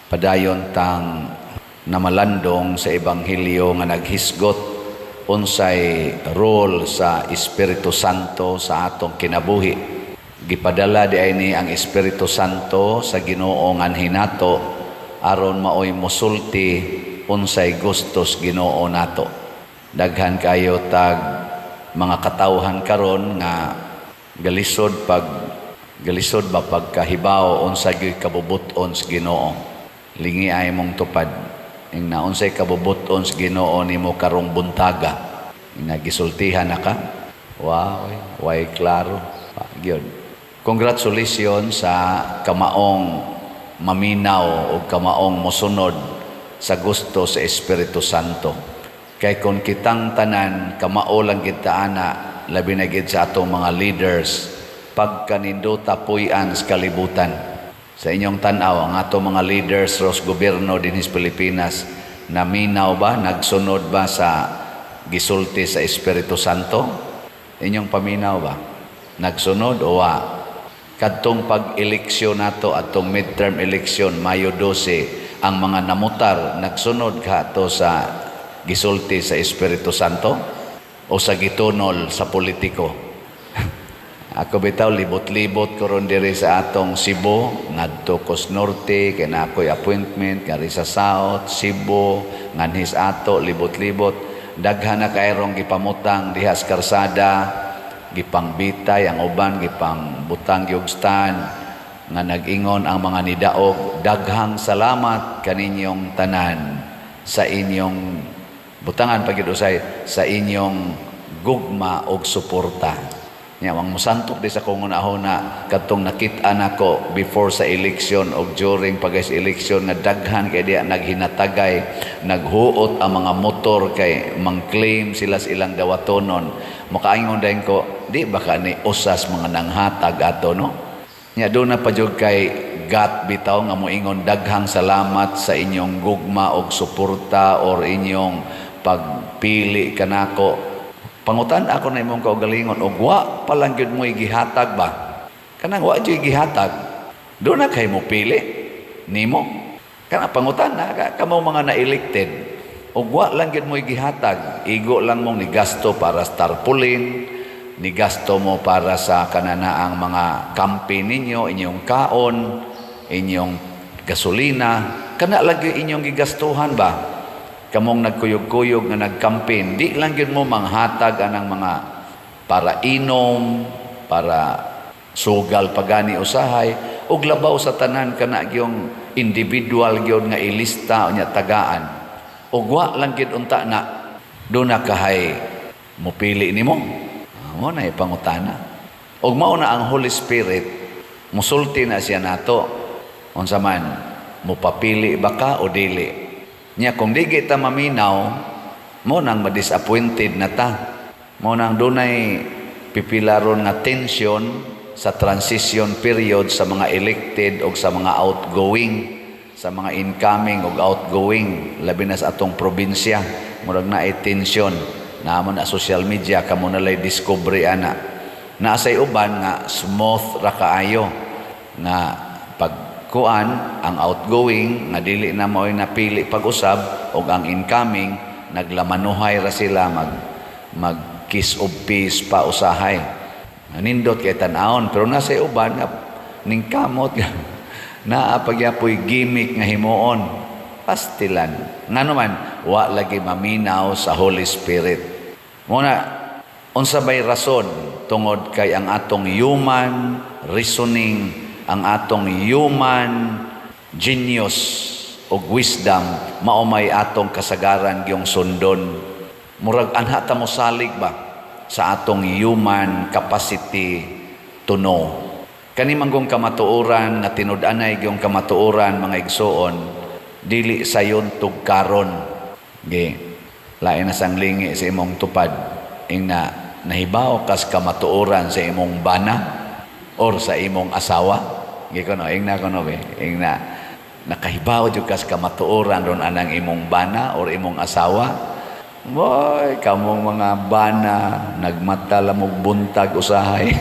Padayon tang namalandong sa Ebanghelyo nga naghisgot unsay role sa Espiritu Santo sa atong kinabuhi. Gipadala di ay ni ang Espiritu Santo sa Ginoo nganhi nato aron maoy mosulti unsay gustos Ginoo nato. Daghan kayo tag mga katawhan karon nga galisod ba pagkahibaw unsa gyud kabubuton sa Ginoo. Lingi ay mong tupad ing naunsay kabubuton sa Ginoo nimo karong buntaga. Nagisultihan na ka. Wow, way klaro. Gyud. Congratulations sa kamaong maminaw o kamaong mosunod sa gusto sa Espiritu Santo. Kay kung kitang tanan kamao lang kita ana labi na gid sa atong mga leaders pagkanindota puy-an sa kalibutan. Sa inyong tanaw, ang ato mga leaders sa gobyerno din sa Pilipinas, naminaw ba, nagsunod ba sa gisulti sa Espiritu Santo? Inyong paminaw ba? Nagsunod o wa? Kadtong pag-eleksyon nato, atong midterm election, Mayo 12, ang mga namutar, nagsunod ka to sa gisulti sa Espiritu Santo? O sa gitunol sa politiko? Ako bitaw libot-libot ko ron diri sa atong Cebu, ngadto Coast Norte, kay na ako'y appointment, kari sa South, Cebu, nganhis ato, libot-libot. Daghan na kayrong gipamutang dihas karsada, gipangbitay, ang uban, gipangbutang yugstan, nga nag-ingon ang mga nidaog. Daghang salamat kaninyong tanan sa inyong, butangan pagidusay, sa inyong gugma og suporta. Nya ang musantok di sa kungon-ahon na kadtong nakit-an nako before sa election o during pag-election na daghan kay diya naghinatagay, naghuot ang mga motor kay mang-claim sila sa ilang dawatonon. Makaingon dayon ko, di ba ka ni usas mga nanghatag ato no? Nya do na pa jud kay God bitaw nga moingon daghang salamat sa inyong gugma og suporta or inyong pagpili kanako. Pangutan ako na imong kaugalingon og wa palang gyud mo gihatag ba? Kanang wa gyud gihatag. Do na kay mo pili nimo. Kana pangutan na kamo mga na-elected. Og wa lang gyud mo gihatag. Igo lang mong nigasto para sa tarpaulin, nigasto mo para sa kananaang mga campaign ninyo, inyong kaon, inyong gasolina, kana lang gyud inyong gigastuhan ba? Kamong nagkuyog-kuyog nga nag-campaign, di lang yun mo manghatag anang mga para inom, para sugal pagani usahay, ug labaw sa tanan kana yung individual yun nga ilista o nya tagaan. Ug wa lang gid unta na do na kahay mopili nimo. Amo na ipangutana. Ug mao na ang Holy Spirit musulti na siya nato. Unsa man mopapili ba ka o dili? Nya kung di kita maminaw, mo nang ma-disappointed na ta. Mo nang dunay pipilaron nga tension sa transition period sa mga elected o sa mga outgoing, sa mga incoming o outgoing, labi na sa atong probinsya. Murag na ay tension. Naamon na social media, kamo nalay discovery ana. Naasay uban nga smooth ra kaayo nga pagkuan ang outgoing nga dili na mo'y napili pag-usab o ang incoming naglamanuhay ra sila mag kiss of peace pa usahay nindot kay tan-aon pero nasa uban nga ning kamot naa pagyapoy gimmick nga himuon pastilan ngano man wa lagi maminaw sa Holy Spirit muna unsa bay rason tungod kay ang atong human reasoning, ang atong human genius o wisdom maumay atong kasagaran gyung sundon. Murag anha ta mo salig ba sa atong human capacity to know. Kani manggong kamatuoran nga tinud-anay gyung kamatuoran mga igsoon dili sayon tugkaron. Gi lain na sang lingi sa imong tupad ing nahibaw kas kamatuoran sa imong bana or sa imong asawa. Gikono ing na kono be ing na nakahibaw jud kas kamatuoran ron anang imong bana or imong asawa. Boy, kamong mga bana nagmata lamog buntag usahay.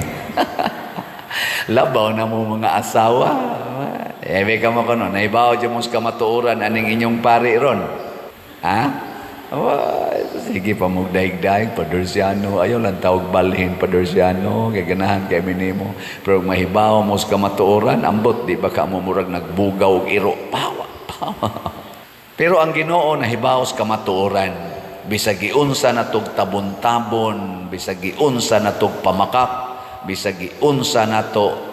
Labaw na mo mga asawa. Ebe ka mo kuno, nahibaw dyan mo sa kamatuoran aning inyong pari ron. Ha? Sige pa mo daig-daig, Padorsiano. Ayaw lang tawag balhin, Padorsiano. Gaganahan kay minimo. Pero mahibaw mo sa kamatuoran, ambot, di ba ka mo murag nagbugaw og iro? Pawa. Pero ang Ginoo nahibaw sa kamatuoran. Bisag giunsa na tog tabon-tabon, bisag giunsa na tog pamakak, bisag giunsa na to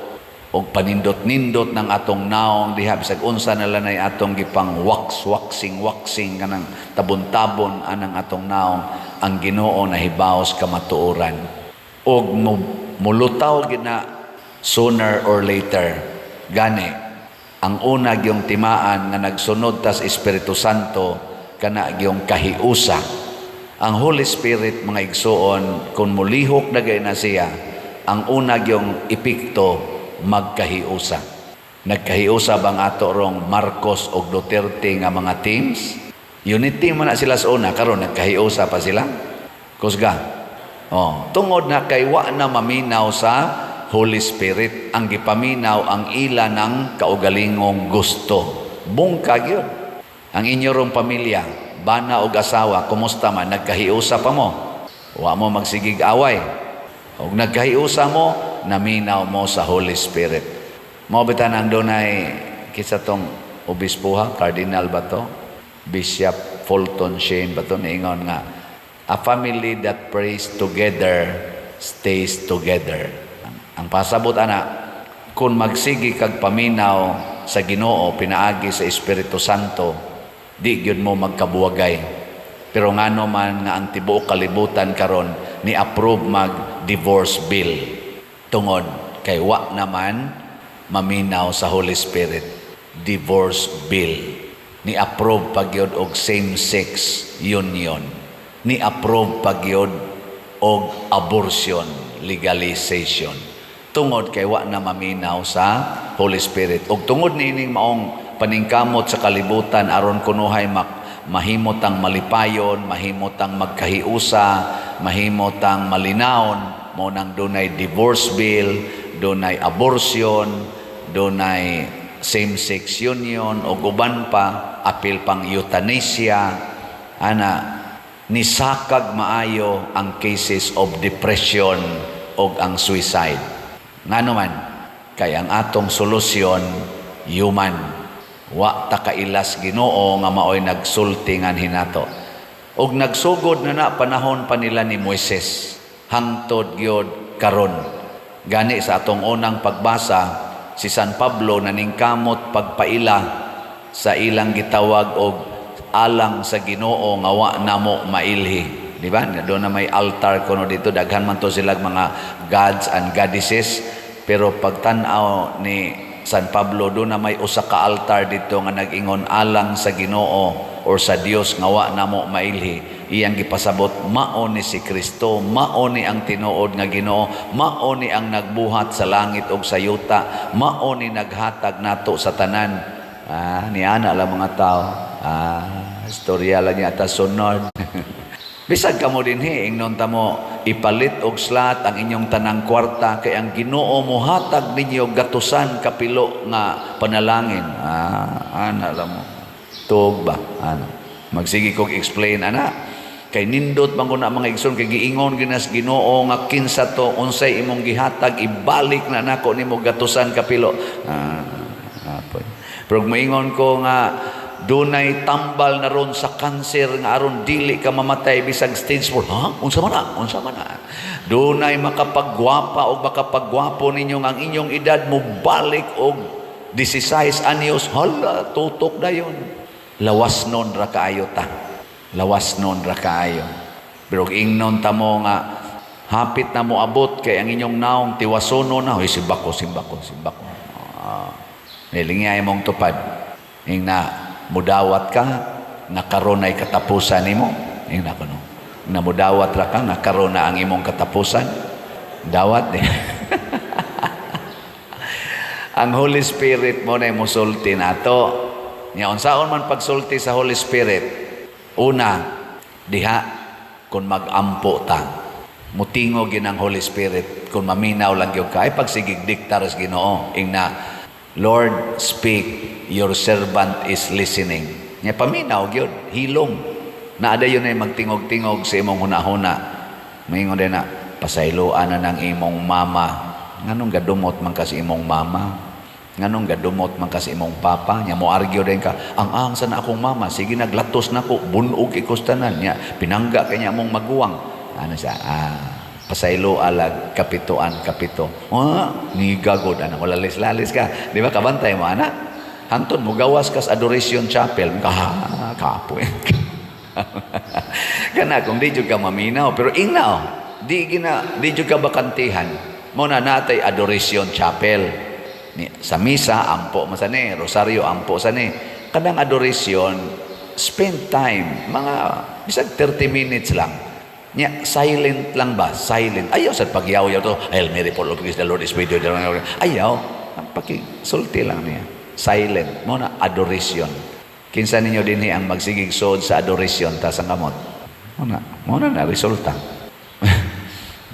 og panindot-nindot ng atong naong diha, bisag unsa na lanay atong gipang waxing kanang tabon-tabon anang atong naong, ang Ginoo nahibaw sa kamatuoran. Og mulutaw gina sooner or later. Gani, ang una gyung timaan nga nagsunod tas Espiritu Santo kana gyung kahiusa. Ang Holy Spirit, mga igsoon, kung mulihok na gay na siya, ang una gyung epekto magkahiusa. Nagkahiusa bang ato rong Marcos o Duterte nga mga teams? Unity man na sila sa una, karon nagkahiusa pa sila. Kusga. Tungod na kay wa na maminaw sa Holy Spirit, ang gipaminaw ang ila ng kaugalingong gusto. Bungkag yun. Ang inyo rong pamilya, bana o asawa, kumusta man, nagkahiusa pa mo. Wa mo magsigig away. O nagkahiusa mo, naminaw mo sa Holy Spirit. Mabitan ang dunay kisa tong obispo cardinal ba to? Bishop Fulton Shane ba to? Niingon nga, a family that prays together stays together. Ang pasabot ana, kung magsigi kag paminaw sa Ginoo pinaagi sa Espiritu Santo, di gyud mo magkabuwagay. Pero ngano man nga ang tibuok kalibutan karon ni approve mag divorce bill. Tungod kay wa naman maminaw sa Holy Spirit. Divorce bill. Ni approve pagyod og same-sex union. Ni approve pagyod og abortion legalization. Tungod kay wa na maminaw sa Holy Spirit. Og tungod niining maong paningkamot sa kalibutan aron kunuhay mahimotang malipayon, mahimotang magkahiusa, mahimotang malinawon, mo nang dunay divorce bill, dunay abortion, dunay same-sex union, o guban pa, apil pang euthanasia, nisakag maayo ang cases of depression o ang suicide. Nga naman, kaya ang atong solusyon, human. Wa ta kailas Ginoo nga maoy nagsultingan hinato. Og nagsugod na panahon pa nila ni Moises, hangtod gyud karon. Gani sa atong unang pagbasa, si San Pablo naningkamot pagpaila sa ilang gitawag og alang sa Ginoo nga wa namo mailhi. Di ba? Doon na may altar kuno dito, daghan man to silang mga gods and goddesses, pero pagtan-aw ni San Pablo, doon na may usa ka altar dito nga nag-ingon alang sa Ginoo or sa Dios nga wa namo mailhi. Iyang gipasabot, mao ni si Kristo, mao ni ang tinuod nga Ginoo, mao ni ang nagbuhat sa langit ug sa yuta, mao ni naghatag nato sa tanan. Ni ana lang mga tao. Istorya lang niya ta sunod. Bisag kamo dinhi ingnon ta mo ipalit og slat ang inyong tanang kwarta kay ang Ginoo mohatag ninyo gatusan kapilo nga panalangin. Ana lang mo. Tug ba? Ana. Magsige kog explain ana. Kay nindot man ko na mga igsoon kay giingon ginas Ginoo nga kinsa to unsay imong gihatag ibalik na nako nimo gatusan kapilo. Pero maingon ko nga dunay tambal na ron sa kanser nga aron dili ka mamatay bisag stage 4. Unsa man na? Dunay makapagwapa o makapagwapo ninyo ang inyong edad mo balik og 16 anyos. Hala, tutok dayon. Lawas non ra kaayo ta. Lawas non ra kaayo. Pero ingnon ta mo nga hapit na mo abot kay ang inyong naong tiwasono na. Hoy, simbako. Nilingay mong tupad. Ing na mudawat ka, nakaroon ay katapusan nimo. Ing na kuno. Na mudawat ra ka, nakaroon na ang imong katapusan. Dawat eh. Ang Holy Spirit mo na musulti nato. Nya unsaon man pagsulti sa Holy Spirit? Una, diha kung magampo ta. Mutingog yun ang Holy Spirit kung maminaw lang yung ka. Ay pagsigigdiktar sa Ginoo. Ing na Lord, speak, your servant is listening. Nya paminaw gyud, hilom. Naada yun ay magtingog-tingog sa imong hunahuna. Maingon din na, pasayloan na ng imong mama. Nganong gadumot man kasi imong mama? Nganong gadumot man kasi imong papa? Nya mo argue din ka, ang sa na akong mama, sige naglatos na ko, bunog ikustanan. Nya, pinangga kanya mong maguwang. Ano siya? Pasaylo alag kapito. Ni gagod, wala lalis-lalis ka. Di ba, kabantay mo, Hanton mo, gawas kas Adoration Chapel. Kapoy. Kana, kung di ka maminaw. Pero ingnaw, di ka bakantihan. Muna natay Adoration Chapel. Sa misa, ampo masani. Rosario, ampo sani. Kadang adoration, spend time. Mga, bisag 30 minutes lang. Nya, silent lang ba? Silent. Ayaw sa pagyaw-yaw to. Hail Mary, full of grace, the Lord is with you. Ayaw. Sulti lang niya. Silent. Muna, adoration. Kinsa ninyo din ang magsigig sod sa adoration ta sa kamot. Muna na resulta.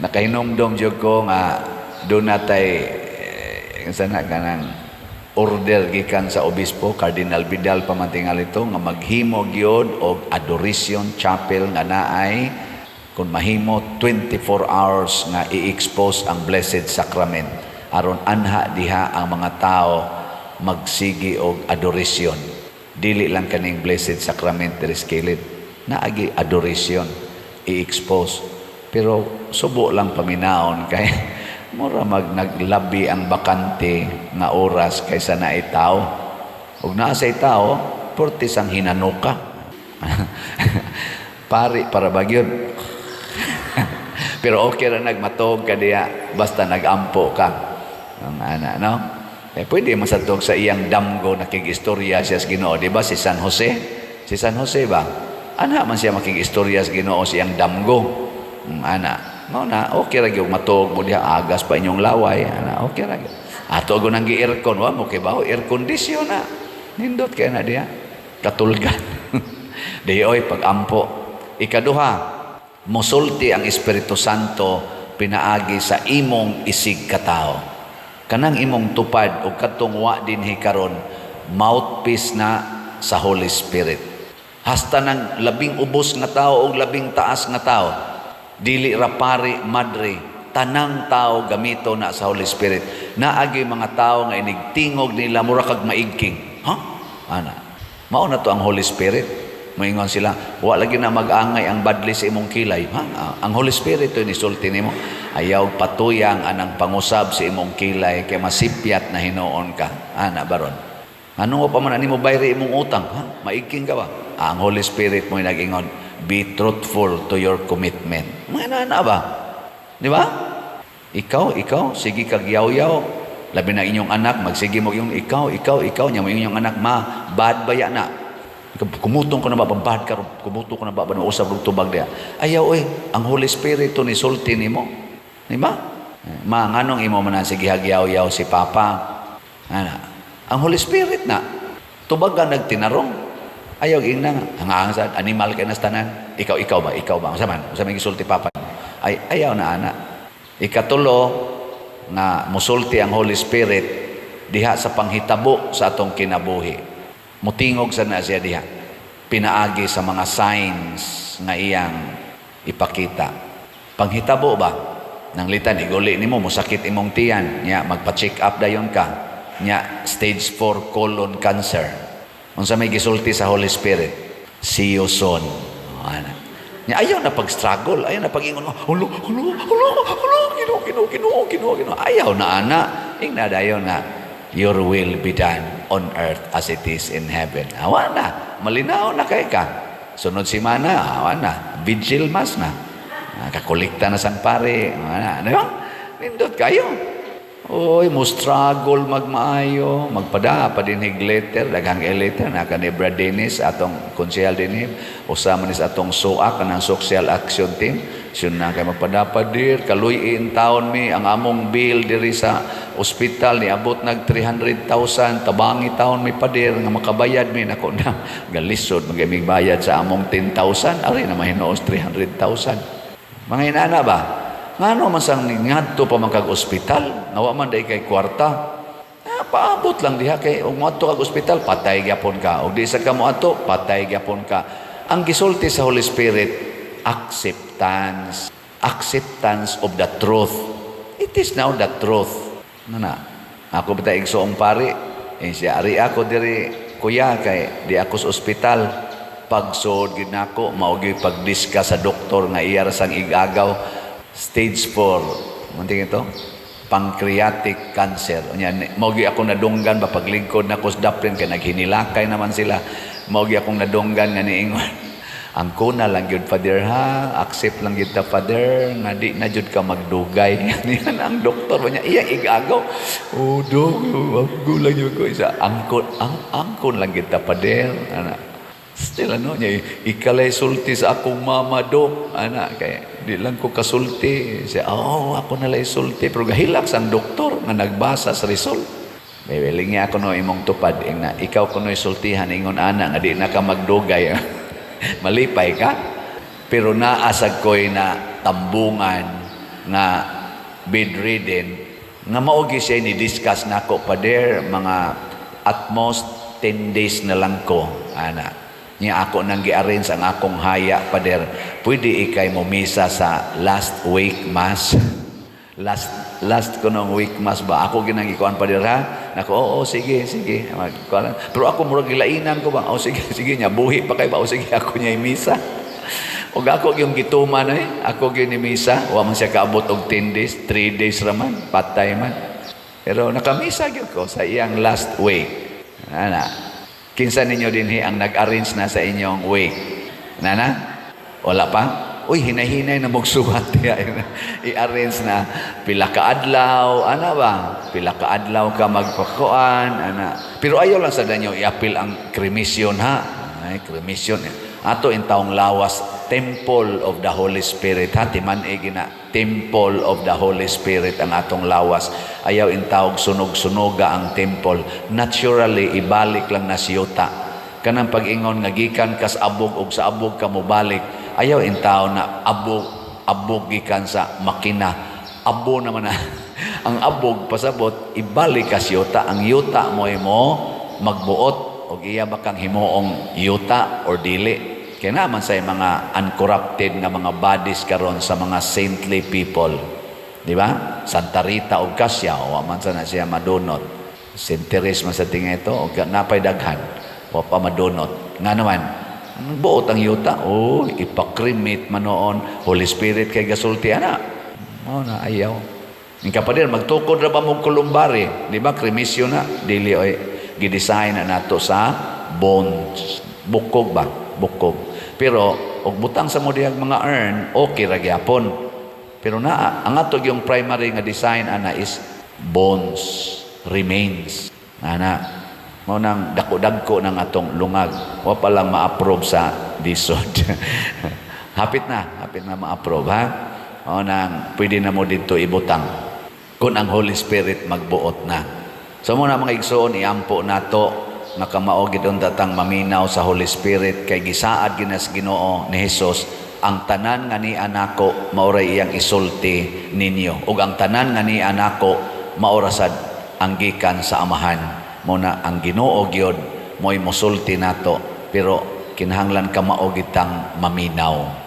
Nakahinomdom jud ko nga doon natay sana kanang order gikan sa obispo Cardinal Vidal pamantingal ito nga maghimo gyud og adoration chapel nga naay kung mahimo 24 hours nga i-expose ang Blessed Sacrament aron anha diha ang mga tao magsigi og adoration. Dili lang kaning Blessed Sacrament riskilid naagi adoration i-expose pero subo lang paminaon kay mura naglabi ang bakante nga oras kaysa na itaw ug naa sa itaw portis ang hinanuka pari para bagyon pero okay ra nagmatog ka diya basta nagampo ka ang no pwede masatog sa iyang damgo nakigistorya siya sa Ginoo, di ba? Si San Jose ba? Ana man siya makigistorya sa Ginoo siyang damgo. Mao na okay ra gyud matog mo diha agas pa inyong laway. Okay ra gyud. Ato go nang gi-aircon wa mo kay baho air condition na. Nindot kay na diha. Katulgan. Di oy pag-ampo. Ikaduha, mosulti ang Espiritu Santo pinaagi sa imong isig katao. Kanang imong tupad o katong wa dinhi karon mouthpiece na sa Holy Spirit. Hasta ng labing ubos nga tao o labing taas nga tao, dili ra pari madre, tanang tao gamito na sa Holy Spirit. Naagi mga tao nga inigtingog nila mura kag maigking. Mao na to ang Holy Spirit. Moingon sila, wa lagi na mag-angay ang badli sa imong kilay. Ang Holy Spirit to nisulti nimo. Ayaw patuyang anang pangusab sa imong kilay kay masipyat na hinuon ka. Baron. Ano pa man nimo bayri imong utang? Maigking ka ba? Ang Holy Spirit mo nag-ingon, be truthful to your commitment. Mga ba? Di ba? Ikaw, sige kag yaw-yaw. Labi na inyong anak, magsige mo yung ikaw, nya mo inyong anak, bad baya na. Kumutong ko na ba, bad ka, kumutong ko na ba, usab rung tubag diya. Ayaw ang Holy Spirit to nisulti nimo. Di ba? Nganong imo man sige hagyaw-yaw si Papa. Ang Holy Spirit na, tubag ka nagtinarong. Ayaw ina nga, sa animal ka na tanan. Ikaw ba? Sa may gisulti Papa. Ayaw na ana. Ikatulo, nga musulti ang Holy Spirit diha sa panghitabo sa atong kinabuhi. Mutingog sa na siya diha. Pinaagi sa mga signs nga iyang ipakita. Panghitabo ba? Nang litan, iguli nimo, musakit imong tiyan. Nya, magpa-check up dayon ka. Nya, stage 4 colon cancer. Unsa may gisulti sa Holy Spirit? See you soon. Nya, ayaw na pag-struggle. Ayaw na pag-ingon. Hulo. Ginoo. Ayaw na ana. Ingna dayon nga. Your will be done on earth as it is in heaven. Awa na. Malinaw na kay ka. Sunod simana, awa na. Vigil mass na. Kakolekta na sang pare. Ano yun? Nindot kayo. Oy, mo struggle magmaayo. Magpada pa din letter. Daghang letter. Naka ni Brad Dennis, atong konsehal din. Usama ni sa atong SOAC, kanang Social Action Team. Siya na kayo magpadapadir. Kaluyin taon mi. Ang among bill diri sa ospital ni abot nag 300,000. Tabangi taon mi padir. Nga makabayad mi. Nako na. Galisod. Magamig bayad sa among 10,000. Ari na mahinoos 300,000. Mga inana ba? Ngano man sang ngadto pa man kag ospital, nawa man day kay kwarta. paabot lang diha kay ug moadto kag ospital patay gyapon ka, ug di sa ka moadto patay gyapon ka. Ang gisulti sa Holy Spirit, acceptance of the truth. It is now the truth. Nana, ako bita igsoong pari, siya ari ako diri kuya kay di ako sa ospital. Pagsod gid nako mao gyud pagdiscuss sa doktor nga iya sang igagaw stage 4. Munting ito pancreatic cancer. Mao gyud ako nadunggan ba paglingkod nako sa daplin kay naghinilakay naman sila. Mao gyud akong nadunggan nga niingon. Ang kuna lang yun, Father, ha? Accept lang yun ta, Father, nga di na yun ka magdugay. Yan ang doktor niya, iya igagaw. Oh, dok, gulang yun ko. Isa, angkon lang yun ta, Father. Still, niya, ikalay sulti sa akong mama, dok. Kaya, di lang ko kasulti. Siya, ako nalay sulti. Pero gahilak sang doktor nga nagbasa sa result. Bebeling niya ako no, imong tupad. Ikaw ko no, isultihan, ingon ana, nga di na ka magdugay. Malipay ka, pero naasag ko'y na tambungan nga bedridden nga maugi siya ni-discuss na ko, Father, mga at most 10 days na lang ko, niya ako nang gi-arrange ang akong haya, Father, pwede ikay mo misa sa last week mass. Last ko nung week mass ba? Ako ginangikuan, Father, ha? Nako, oo, sige. Pero ako murag gilainan ko ba? Sige niya, buhi pa kayo ba? Sige, ako niya misa. O ako yung gituman ako yung misa. Wa man siya kaabot og 10 days, 3 days raman, patay man. Pero nakamisa gyud ko sa iyang last week. Kinsa ninyo dinhi ang nag-arrange na sa inyong week? Wala pa? Uy, hinay-hinay na magsuwat. I-arrange na pila ka adlaw, pila ka adlaw ka magpakuan, Pero ayaw lang sa danyo i-appeal ang kremisyon, ha? Kremisyon. Ato in taong lawas, Temple of the Holy Spirit, ha? Temple of the Holy Spirit ang atong lawas. Ayaw in taong sunog-sunoga ang temple. Naturally, ibalik lang na siyota. Kanang pag-ingon nga gikan kas abog og sa abog ka mo balik. Ayaw in tao na abog gikan sa makina. Abo naman na. Ang abog pasabot, ibalik ka sa yuta. Ang yuta mo magbuot o iya bakang himuong yuta or dili. Kaya naman sa mga uncorrupted na mga bodies karon sa mga saintly people. Di ba? Santa Rita o Cassia, o man sana siya madunot. Saint Teresa man sa tingin ito, o napay daghan, o pa madunot. Nga naman, buot ang yuta, ipakremate man noon, Holy Spirit kay gasulti, ayaw. Yung kapadir, magtukod na ba mong kulumbari? Di ba, kremisyon na, dili, gidesign na nato sa bones. Bukog ba? Bukog. Pero, og butang sa mo diyang mga urn, okay ra gyapon. Pero ang atog yung primary nga design, is bones, remains. Mo nang dako-dagko ng atong lungag. O palang ma-approve sa disod. Hapit na ma-approve, ha? O nang pwede na mo dito ibutang. Kung ang Holy Spirit magbuot na. So muna mga igsoon, iampo nato nga kamaogid on datang maminaw sa Holy Spirit kay gisaad ginas Ginoo ni Hesus ang tanan nga ni anako mauray iyang isulti ninyo. Ug ang tanan nga ni anako maurasad ang gikan sa Amahan. Muna ang Ginoo gyud mo'y mosulti nato pero kinahanglan ka maogitang maminaw.